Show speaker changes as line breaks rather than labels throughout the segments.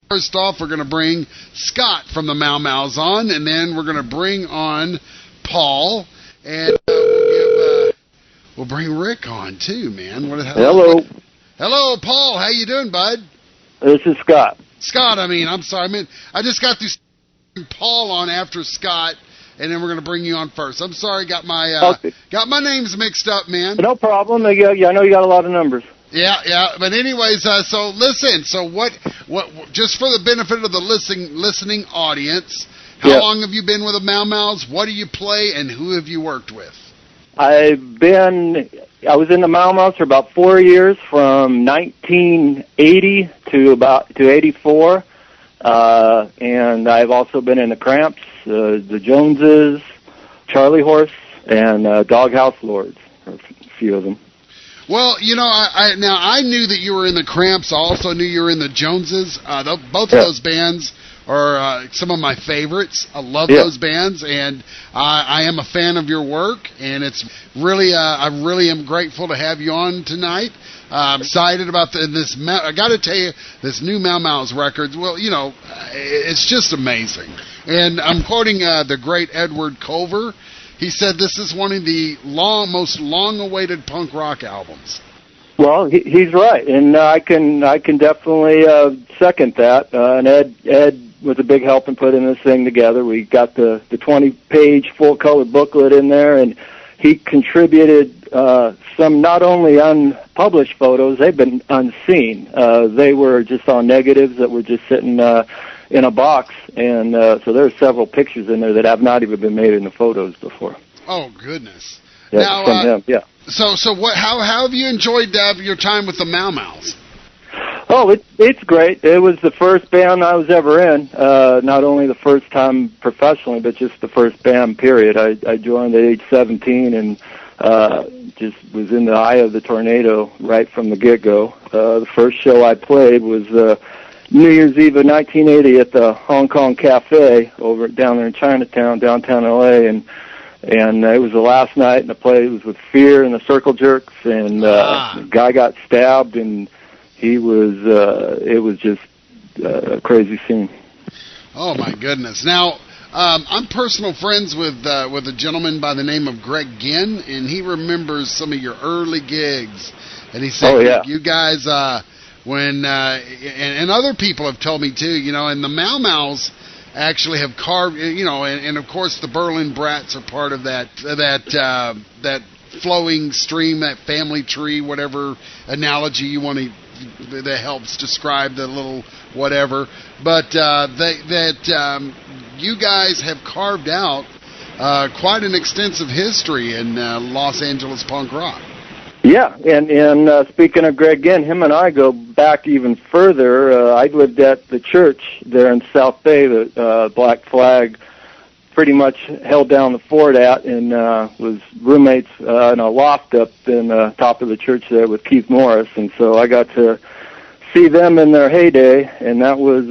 First off, we're going to bring Scott from the Mau Mau's on, and then we're going to bring on Paul, and we'll bring Rick on too, man.
Hello.
Hello, Paul. How you doing, bud?
This is Scott.
Scott, I'm sorry. I just got through Paul on after Scott, and then we're going to bring you on first. I'm sorry, got my names mixed up, man.
No problem. I know you got a lot of numbers.
Yeah. But anyways, so listen. So what? Just for the benefit of the listening audience, how long have you been with the Mau Mau's? What do you play, and who have you worked with? I
was in the Mau Mau's for about 4 years, from 1980 to 84, and I've also been in the Cramps, the Joneses, Charlie Horse, and Doghouse Lords, a few of them.
Well, I knew that you were in the Cramps. I also knew you were in the Joneses. Both of those bands are some of my favorites. I love those bands, and I am a fan of your work. And it's really, I really am grateful to have you on tonight. I'm excited about this. I got to tell you, this new Mau Mau's records. Well, it's just amazing. And I'm quoting the great Edward Colver. He said this is one of the most long-awaited punk rock albums.
Well, he's right, and I can definitely second that. And Ed was a big help in putting this thing together. We got the 20-page full-color booklet in there, and he contributed some not only unpublished photos, they've been unseen. They were just all negatives that were just sitting in a box, and so there's several pictures in there that have not even been made into photos before.
Oh, goodness.
Yeah,
now,
from him, yeah.
So what? How have you enjoyed your time with the Mau Mau's?
Oh, it's great. It was the first band I was ever in. Not only the first time professionally, but just the first band, period. I joined at age 17 and just was in the eye of the tornado right from the get-go. The first show I played was New Year's Eve of 1980 at the Hong Kong Cafe down there in Chinatown, downtown L.A., and it was the last night, and the play was with Fear and the Circle Jerks, and the guy got stabbed, and it was just a crazy scene.
Oh, my goodness. Now, I'm personal friends with a gentleman by the name of Greg Ginn, and he remembers some of your early gigs, and he said, you guys, when and other people have told me too, and the Mau Mau's actually have carved, and of course the Berlin Brats are part of that flowing stream, that family tree, whatever analogy you want to, that helps describe the little whatever. But you guys have carved out quite an extensive history in Los Angeles punk rock.
Yeah, and speaking of Greg Ginn, him and I go back even further. I lived at the church there in South Bay that Black Flag pretty much held down the fort at, and was roommates in a loft up in the top of the church there with Keith Morris, and so I got to see them in their heyday, and that was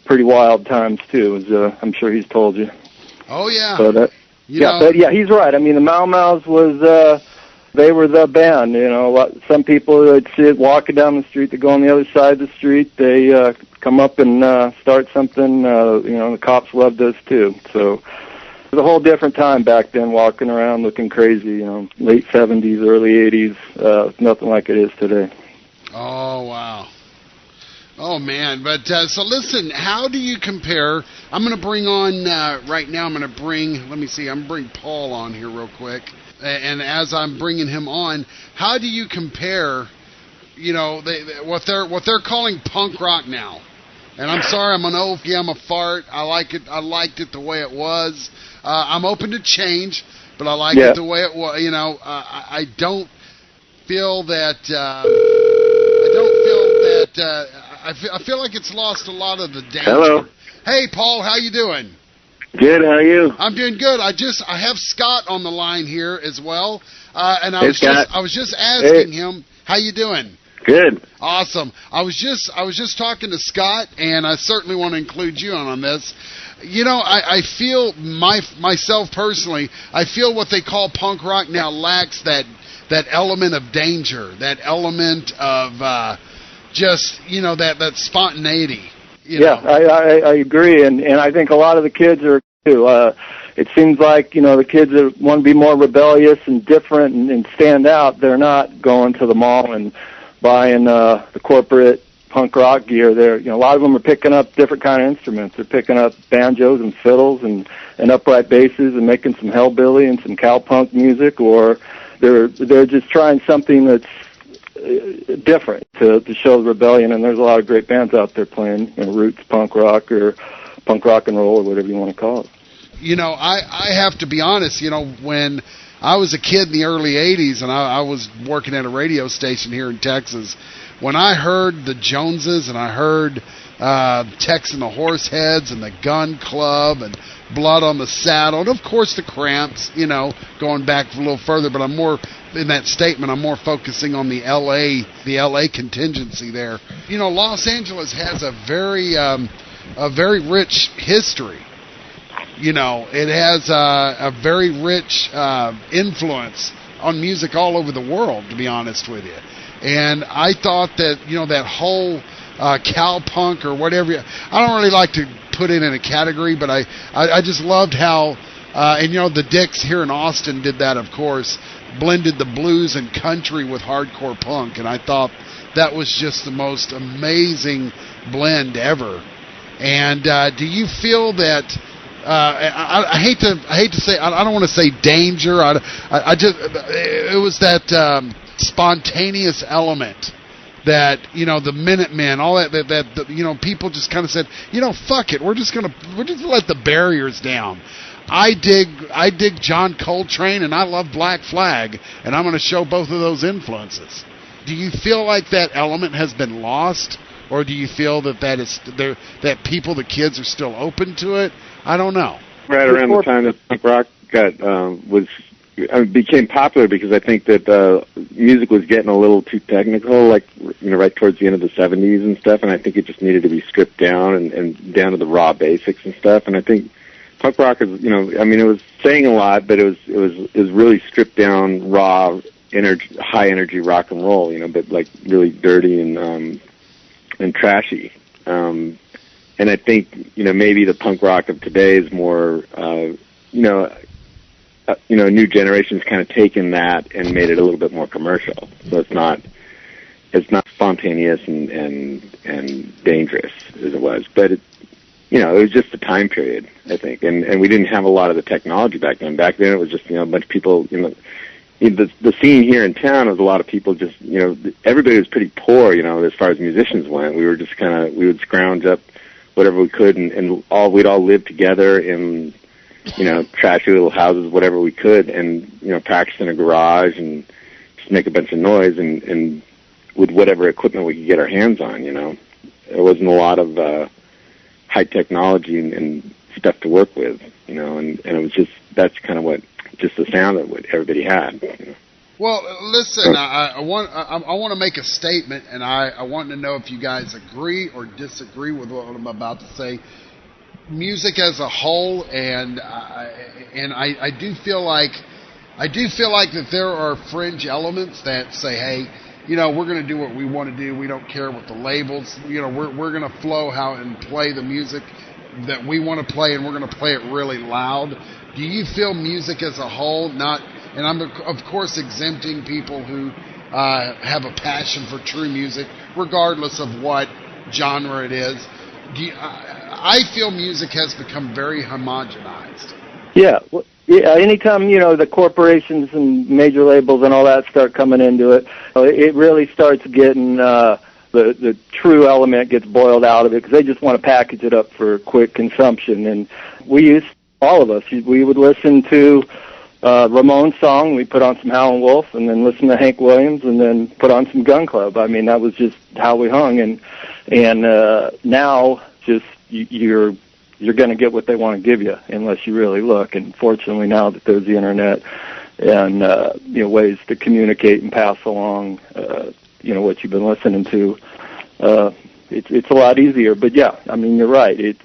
pretty wild times too, as I'm sure he's told you.
Oh, yeah.
So that, but he's right. I mean, the Mau Mau's was... they were the band, Some people would see it walking down the street, they go on the other side of the street, they come up and start something, the cops loved us too. So it was a whole different time back then, walking around looking crazy, late 70s, early 80s, nothing like it is today.
Oh, wow. Oh, man. But so listen, how do you compare? I'm going to bring on, right now, I'm going to bring Paul on here real quick. And as I'm bringing him on, how do you compare, what they're calling punk rock now? And I'm sorry, I'm an old, I'm a fart. I like it. I liked it the way it was. I'm open to change, but I like it the way it was. I don't feel that. I feel like it's lost a lot of the danger.
Hello.
Hey, Paul, how you doing?
Good, how are you?
I'm doing good. I have Scott on the line here as well, and I was just asking him, how you doing?
Good.
Awesome. I was just talking to Scott, and I certainly want to include you on this. I feel myself personally, I feel what they call punk rock now lacks that element of danger, that element of just that spontaneity.
I agree, and I think a lot of the kids are too. It seems like, the kids that want to be more rebellious and different and stand out, they're not going to the mall and buying the corporate punk rock gear. A lot of them are picking up different kind of instruments. They're picking up banjos and fiddles and upright basses and making some hellbilly and some cowpunk music, or they're just trying something that's different to show the rebellion. And there's a lot of great bands out there playing roots punk rock or punk rock and roll or whatever you want to call it.
I have to be honest, when I was a kid in the early 80s and I was working at a radio station here in Texas, when I heard the Joneses and I heard Tex and the Horseheads and the Gun Club and Blood on the Saddle, and of course the Cramps, going back a little further, but I'm more, in that statement, I'm more focusing on the LA contingency there. Los Angeles has a very rich history. It has a very rich influence on music all over the world, to be honest with you. And I thought that, that whole cowpunk or whatever, I don't really like to put it in a category, but I just loved how, the Dicks here in Austin did that, of course, blended the blues and country with hardcore punk, and I thought that was just the most amazing blend ever. And do you feel that... I hate to say, I don't want to say danger. I just, it was that spontaneous element that, the Minutemen, all that people just kind of said, fuck it, we're just gonna let the barriers down. I dig John Coltrane and I love Black Flag, and I'm going to show both of those influences. Do you feel like that element has been lost, or do you feel that that people, the kids, are still open to it? I don't know.
Right around the time that punk rock became popular, because I think that music was getting a little too technical, like right towards the end of the 70s and stuff, and I think it just needed to be stripped down and down to the raw basics and stuff. And I think punk rock is, it was saying a lot, but it was really stripped down, raw, high energy rock and roll, but like really dirty and trashy. And I think, maybe the punk rock of today is more, new generation's kind of taken that and made it a little bit more commercial. So it's not spontaneous and dangerous as it was. But it was just the time period, I think. And we didn't have a lot of the technology back then. Back then it was just, a bunch of people, the scene here in town was a lot of people just, everybody was pretty poor, as far as musicians went. We were just we would scrounge up whatever we could, and we'd all live together in, trashy little houses, whatever we could, and, practice in a garage and just make a bunch of noise and with whatever equipment we could get our hands on, There wasn't a lot of high technology and stuff to work with, and it was just, that's kind of just the sound that everybody had.
Well, listen, I want to make a statement, and I want to know if you guys agree or disagree with what I'm about to say. Music as a whole, and I do feel like that there are fringe elements that say, hey, we're going to do what we want to do. We don't care what the labels. We're going to flow out and play the music that we want to play, and we're going to play it really loud. Do you feel music as a whole not? And I'm, of course, exempting people who have a passion for true music, regardless of what genre it is. I feel music has become very homogenized. Yeah.
Well, anytime, the corporations and major labels and all that start coming into it, it really starts getting the true element gets boiled out of it, because they just want to package it up for quick consumption. And all of us, we would listen to Ramones song, we put on some Howlin' Wolf, and then listen to Hank Williams, and then put on some Gun Club. I mean, that was just how we hung. And now, just you're going to get what they want to give you, unless you really look. And fortunately, now that there's the internet and ways to communicate and pass along, what you've been listening to, it's a lot easier. But yeah, I mean, you're right. It's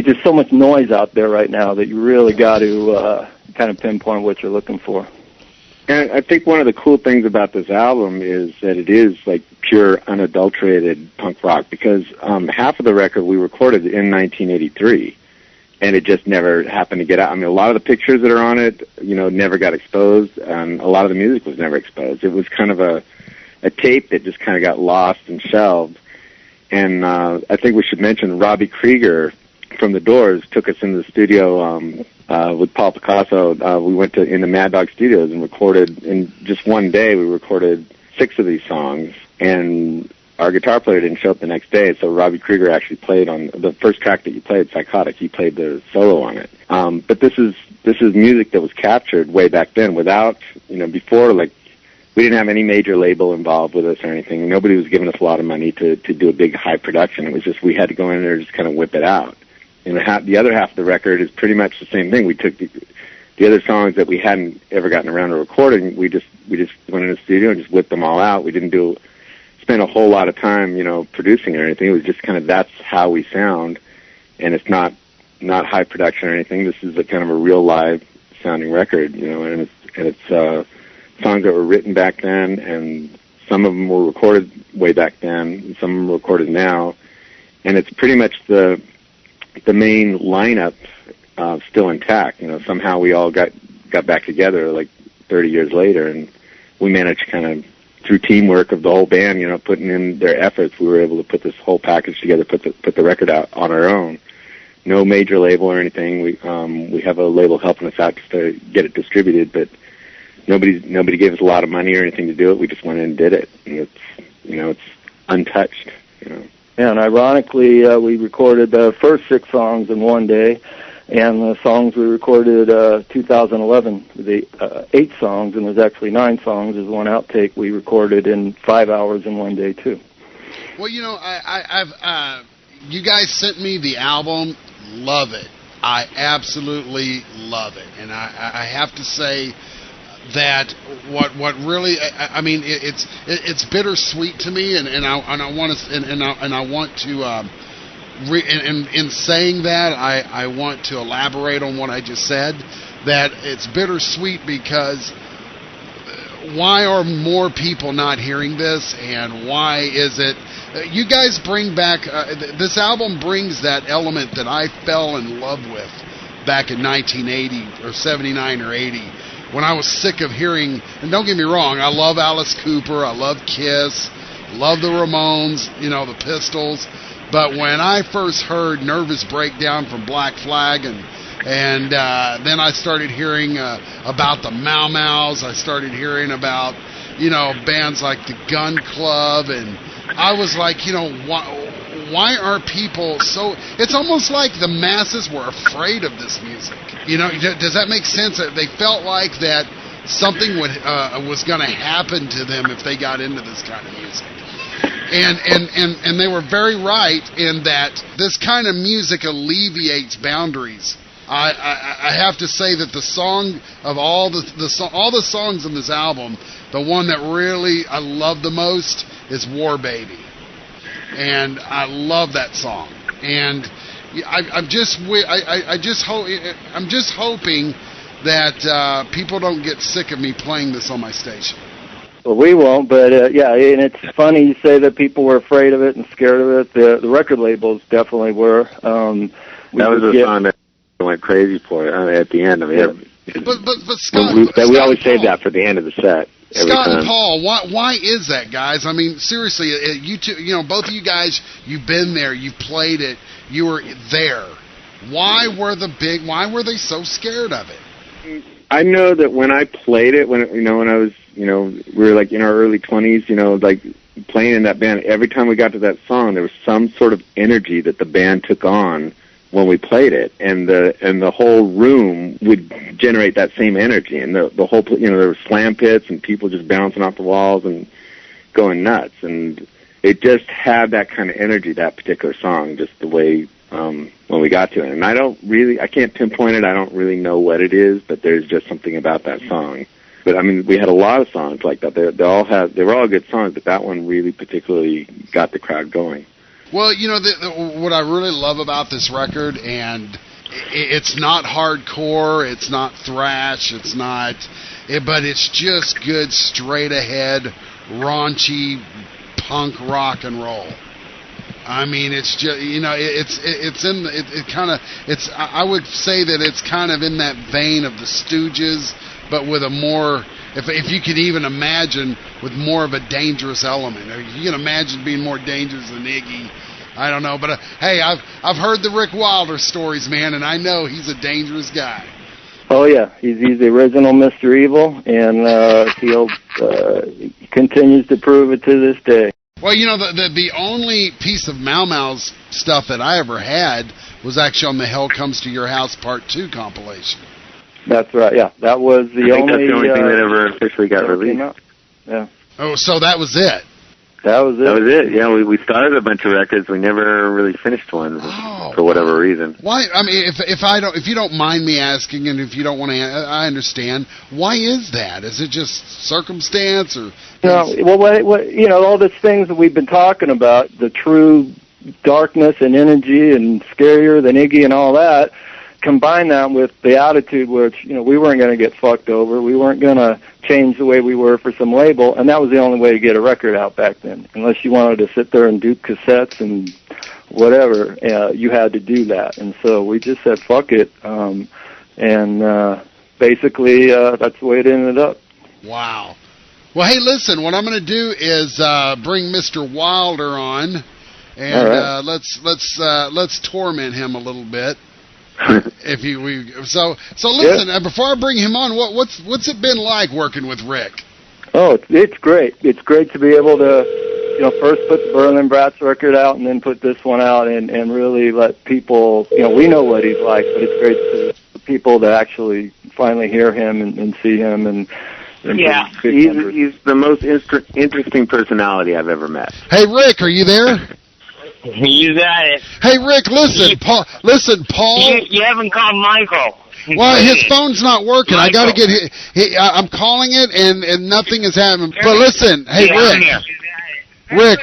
just so much noise out there right now that you really got to kind of pinpoint what you're looking for.
And I think one of the cool things about this album is that it is like pure, unadulterated punk rock, because half of the record we recorded in 1983, and it just never happened to get out. I mean, a lot of the pictures that are on it, never got exposed, and a lot of the music was never exposed. It was kind of a tape that just kind of got lost and shelved. And I think we should mention Robbie Krieger from The Doors took us into the studio with Paul Picasso. We went in the Mad Dog Studios and recorded, in just one day, we recorded 6 of these songs, and our guitar player didn't show up the next day, so Robbie Krieger actually played on the first track that you played, Psychotic. He played the solo on it. But this is music that was captured way back then without, before, like, we didn't have any major label involved with us or anything. Nobody was giving us a lot of money to do a big high production. It was just, we had to go in there and just kind of whip it out. And the other half of the record is pretty much the same thing. We took the other songs that we hadn't ever gotten around to recording. We just went in the studio and just whipped them all out. We didn't spend a whole lot of time, producing or anything. It was just kind of, that's how we sound. And it's not high production or anything. This is a kind of a real live sounding record, and it's songs that were written back then, and some of them were recorded way back then, and some of them were recorded now. And it's pretty much the main lineup still intact. Somehow we all got back together like 30 years later, and we managed kind of, through teamwork of the whole band, putting in their efforts, we were able to put this whole package together, put the record out on our own. No major label or anything. We have a label helping us out just to get it distributed, but nobody gave us a lot of money or anything to do it. We just went in and did it, and it's untouched.
And ironically, we recorded the first 6 songs in one day, and the songs we recorded 2011, the 8 songs, and there's actually 9 songs. There's one outtake we recorded in 5 hours in one day too.
Well, I've you guys sent me the album. Love it. I absolutely love it, and I have to say that what really, I mean, it's bittersweet to me, and I want to, and I want to, in saying that, I want to elaborate on what I just said, that it's bittersweet because why are more people not hearing this, and why is it, you guys bring back, this album brings that element that I fell in love with back in 1980 or 79 or 80, when I was sick of hearing, and don't get me wrong, I love Alice Cooper, I love Kiss, love the Ramones, the Pistols, but when I first heard Nervous Breakdown from Black Flag, and then I started hearing about the Mau Maus, I started hearing about, bands like the Gun Club, and I was like, why are people so, it's almost like the masses were afraid of this music. Does that make sense? They felt like that something was going to happen to them if they got into this kind of music. And they were very right in that this kind of music alleviates boundaries. I have to say that the song of all the songs in this album, the one that really I love the most is War Baby. And I love that song. And I'm just hoping that people don't get sick of me playing this on my station.
Well, we won't, but yeah, and it's funny you say that people were afraid of it and scared of it. The record labels definitely were.
That was a song that went crazy for it at the end. I mean,
but Scott,
we always save that for the end of the set.
Scott and Paul, why is that, guys? I mean, seriously, you two, both of you guys, you've been there, you've played it, you were there. Why were they so scared of it?
I know that when I played it, when I was, we were like in our early 20s, like playing in that band, every time we got to that song, there was some sort of energy that the band took on when we played it, and the whole room would generate that same energy, and the whole, there were slam pits and people just bouncing off the walls and going nuts, and it just had that kind of energy, that particular song, just the way when we got to it. And I can't pinpoint it. I don't really know what it is, but there's just something about that song. But I mean, we had a lot of songs like that. They were all good songs, but that one really particularly got the crowd going.
Well, what I really love about this record, and it's not hardcore, it's not thrash, it's not but it's just good, straight ahead, raunchy punk rock and roll. I mean, it's just, I would say that it's kind of in that vein of the Stooges, but with a more, if you could even imagine, with more of a dangerous element. Or you can imagine being more dangerous than Iggy. I don't know, but hey, I've heard the Rick Wilder stories, man, and I know he's a dangerous guy.
Oh yeah, he's the original Mr. Evil, and he continues to prove it to this day.
Well, the only piece of Mau Mau's stuff that I ever had was actually on the Hell Comes to Your House Part 2 compilation.
That's right, yeah. That was the only...
that's the only thing that ever officially got released.
Yeah.
Oh, so that was it?
That was it.
Yeah, we started a bunch of records. We never really finished one for whatever reason.
Why? I mean, if you don't mind me asking, and if you don't want to, I understand. Why is that? Is it just circumstance, or?
No. Well, all these things that we've been talking about, the true darkness and energy, and scarier than Iggy and all that. Combine that with the attitude, which we weren't going to get fucked over. We weren't going to change the way we were for some label, and that was the only way to get a record out back then. Unless you wanted to sit there and do cassettes and whatever, you had to do that. And so we just said fuck it, and basically that's the way it ended up.
Wow. Well, hey, listen. What I'm going to do is bring Mr. Wilder on, and
right.
let's torment him a little bit. So listen.
Yeah.
Before I bring him on, what's it been like working with Rick?
Oh, it's great. It's great to be able to, first put the Berlin Brats record out, and then put this one out, and really let people, we know what he's like, but it's great for people to actually finally hear him and see him, and
yeah, he's the most interesting personality I've ever met.
Hey, Rick, are you there?
You got it.
Hey, Rick, listen, Paul.
You haven't called Michael.
Well, his phone's not working. Michael. I got to get. I'm calling it, and nothing is happening. But listen, hey, Rick,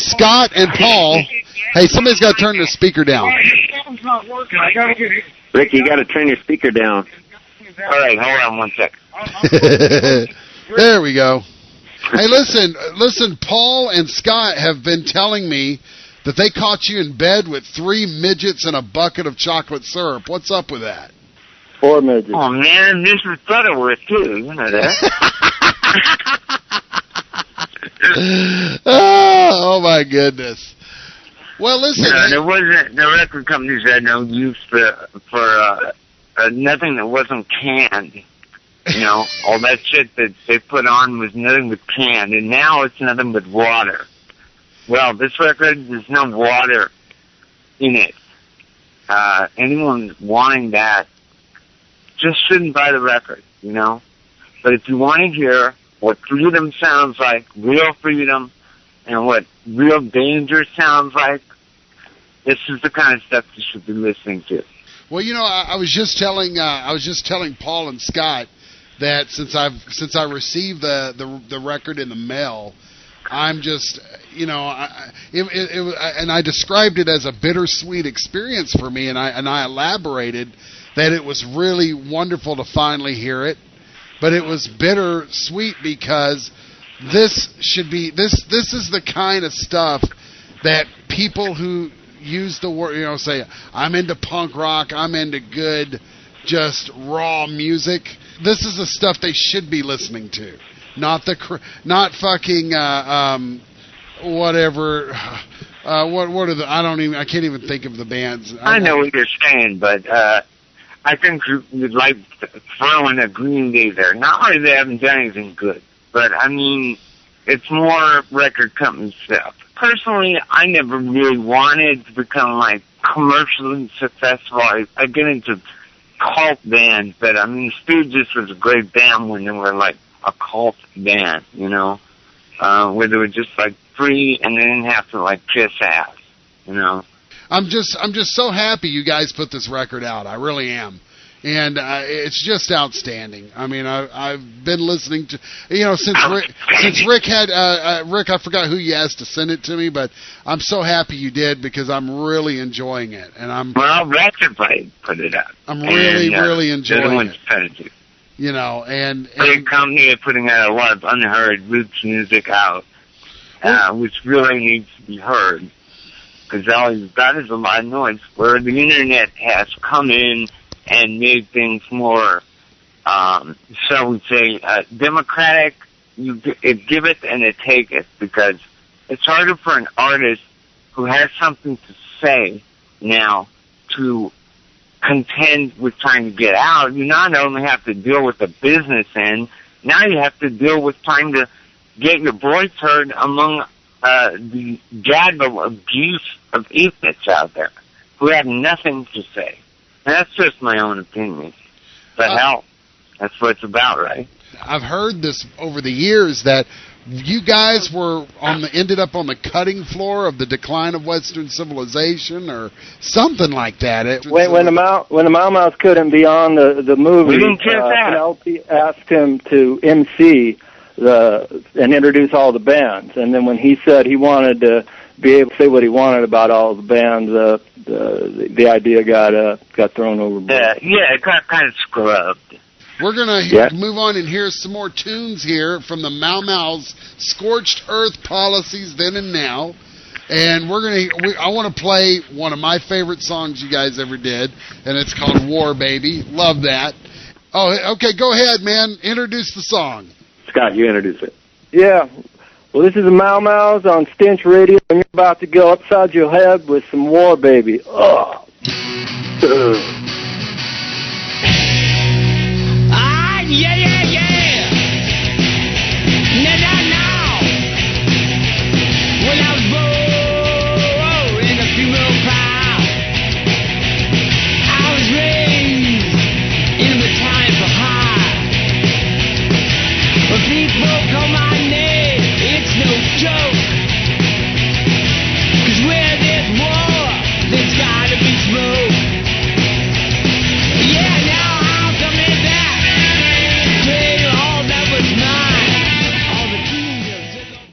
Scott and Paul. Hey, somebody's got to turn the speaker down.
His phone's not working. I got to get it.
Rick, you got to turn your speaker down.
All right, hold on one second.
There we go. Hey, listen. Paul and Scott have been telling me that they caught you in bed with 3 midgets and a bucket of chocolate syrup. What's up with that?
4 midgets.
Oh, man, this is Butterworth, too. You know that.
Oh, my goodness. Well, listen.
There wasn't, the record companies had no use for nothing that wasn't canned. All that shit that they put on was nothing but canned, and now it's nothing but water. Well, this record, there's no water in it. Anyone wanting that just shouldn't buy the record, But if you want to hear what freedom sounds like, real freedom, and what real danger sounds like, this is the kind of stuff you should be listening to.
Well, I was just telling Paul and Scott that since I received the record in the mail, I'm just, and I described it as a bittersweet experience for me, and I elaborated that it was really wonderful to finally hear it, but it was bittersweet because this is the kind of stuff that people who use the word, say, I'm into punk rock, I'm into good, just raw music. This is the stuff they should be listening to. Not fucking whatever. What are the? I can't even think of the bands.
I know what you're saying, but I think you'd like throwing a Green Day there. Not that they haven't done anything good, but I mean, it's more record company stuff. Personally, I never really wanted to become like commercially successful. I get into cult bands, but I mean, Stooges was a great band when they were like a cult band, where they were just like free and they didn't have to like kiss ass, I'm
just so happy you guys put this record out. I really am, and it's just outstanding. I mean, I've been listening to, since Rick had Rick. I forgot who you asked to send it to me, but I'm so happy you did because I'm really enjoying it, and Ratchet Blade
put it out.
I'm really enjoying it.
It.
you know, and
great company are putting out a lot of unheard roots music out, which really needs to be heard. Because all you've got is a lot of noise, where the internet has come in and made things more, shall we say, democratic. It give it and it take it, because it's harder for an artist who has something to say now to contend with trying to get out. You not only have to deal with the business end, now you have to deal with trying to get your voice heard among the gaggle of geese of idiots out there who have nothing to say. And that's just my own opinion. But hell, that's what it's about, right?
I've heard this over the years that you guys were ended up on the cutting floor of the decline of Western civilization, or something like that.
When the Mau Mau's couldn't be on the movie, Penelope asked him to MC and introduce all the bands, and then when he said he wanted to be able to say what he wanted about all the bands, the idea got thrown overboard.
Yeah, it got kind of scrubbed.
We're going to move on and hear some more tunes here from the Mau Mau's Scorched Earth Policies, Then and Now. And I want to play one of my favorite songs you guys ever did, and it's called War Baby. Love that. Oh, okay, go ahead, man. Introduce the song.
Scott, you introduce it.
Yeah. Well, this is the Mau Mau's on Stench Radio, and you're about to go upside your head with some War Baby. Oh.
Yeah, yeah.